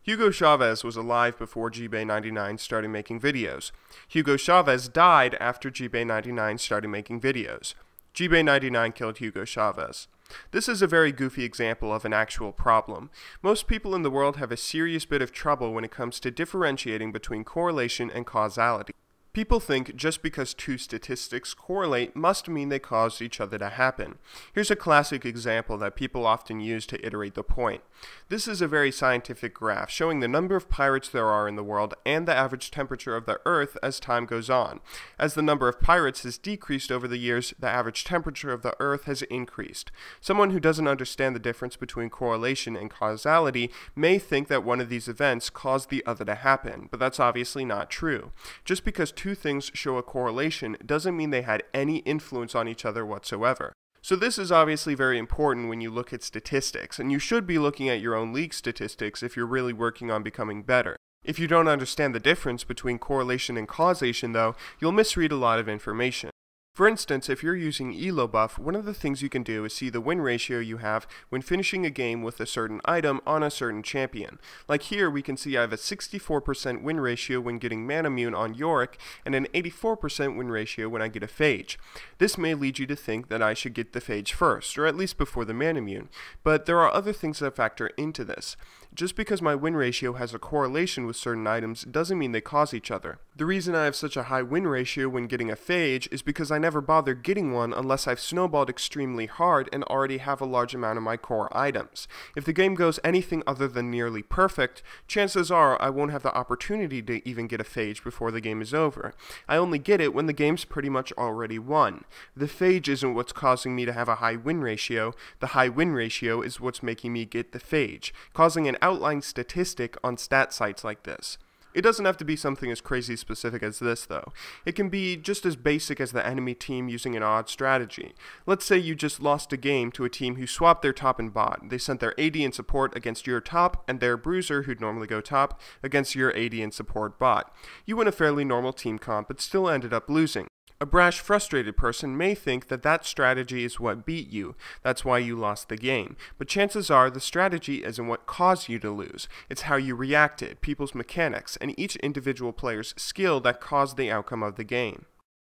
Hugo Chavez was alive before GBay99 started making videos. Hugo Chavez died after GBay99 started making videos. GBay99 killed Hugo Chavez. This is a very goofy example of an actual problem. Most people in the world have a serious bit of trouble when it comes to differentiating between correlation and causality. People think just because two statistics correlate must mean they caused each other to happen. Here's a classic example that people often use to iterate the point. This is a very scientific graph showing the number of pirates there are in the world and the average temperature of the Earth as time goes on. As the number of pirates has decreased over the years, the average temperature of the Earth has increased. Someone who doesn't understand the difference between correlation and causality may think that one of these events caused the other to happen, but that's obviously not true. Just because two things show a correlation doesn't mean they had any influence on each other whatsoever. So this is obviously very important when you look at statistics, and you should be looking at your own league statistics if you're really working on becoming better. If you don't understand the difference between correlation and causation though, you'll misread a lot of information. For instance, if you're using ELO buff, one of the things you can do is see the win ratio you have when finishing a game with a certain item on a certain champion. Like here, we can see I have a 64% win ratio when getting Manamune on Yorick, and an 84% win ratio when I get a Phage. This may lead you to think that I should get the Phage first, or at least before the Manamune, but there are other things that factor into this. Just because my win ratio has a correlation with certain items doesn't mean they cause each other. The reason I have such a high win ratio when getting a Phage is because I never bother getting one unless I've snowballed extremely hard and already have a large amount of my core items. If the game goes anything other than nearly perfect, chances are I won't have the opportunity to even get a Phage before the game is over. I only get it when the game's pretty much already won. The Phage isn't what's causing me to have a high win ratio. The high win ratio is what's making me get the Phage, causing an outlying statistic on stat sites like this. It doesn't have to be something as crazy specific as this though. It can be just as basic as the enemy team using an odd strategy. Let's say you just lost a game to a team who swapped their top and bot. They sent their AD and support against your top and their bruiser, who'd normally go top, against your AD and support bot. You win a fairly normal team comp but still ended up losing. A brash, frustrated person may think that that strategy is what beat you. That's why you lost the game. But chances are the strategy isn't what caused you to lose. It's how you reacted, people's mechanics, and each individual player's skill that caused the outcome of the game.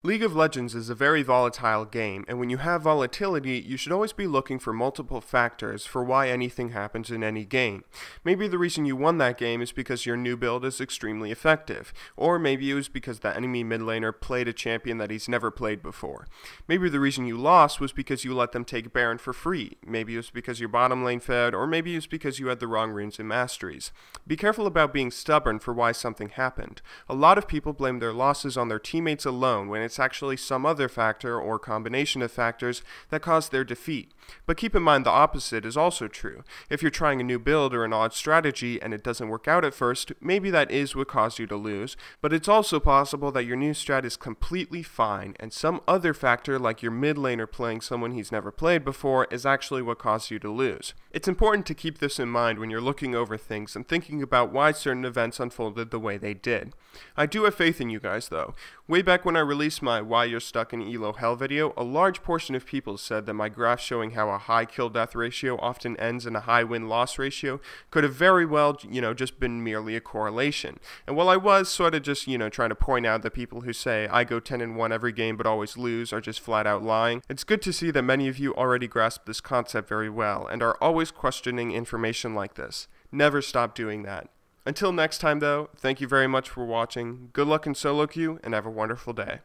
League of Legends is a very volatile game, and when you have volatility, you should always be looking for multiple factors for why anything happens in any game. Maybe the reason you won that game is because your new build is extremely effective, or maybe it was because the enemy mid laner played a champion that he's never played before. Maybe the reason you lost was because you let them take Baron for free. Maybe it was because your bottom lane fed, or maybe it was because you had the wrong runes and masteries. Be careful about being stubborn for why something happened. A lot of people blame their losses on their teammates alone when it's actually some other factor or combination of factors that caused their defeat. But keep in mind the opposite is also true. If you're trying a new build or an odd strategy and it doesn't work out at first, maybe that is what caused you to lose, but it's also possible that your new strat is completely fine and some other factor like your mid laner playing someone he's never played before is actually what caused you to lose. It's important to keep this in mind when you're looking over things and thinking about why certain events unfolded the way they did. I do have faith in you guys though. Way back when I released my Why You're Stuck in Elo Hell video, a large portion of people said that my graph showing how a high kill-death ratio often ends in a high win-loss ratio could have very well, just been merely a correlation. And while I was sort of just, trying to point out that people who say I go 10-1 every game but always lose are just flat out lying, it's good to see that many of you already grasp this concept very well and are always questioning information like this. Never stop doing that. Until next time though, thank you very much for watching, good luck in solo queue, and have a wonderful day.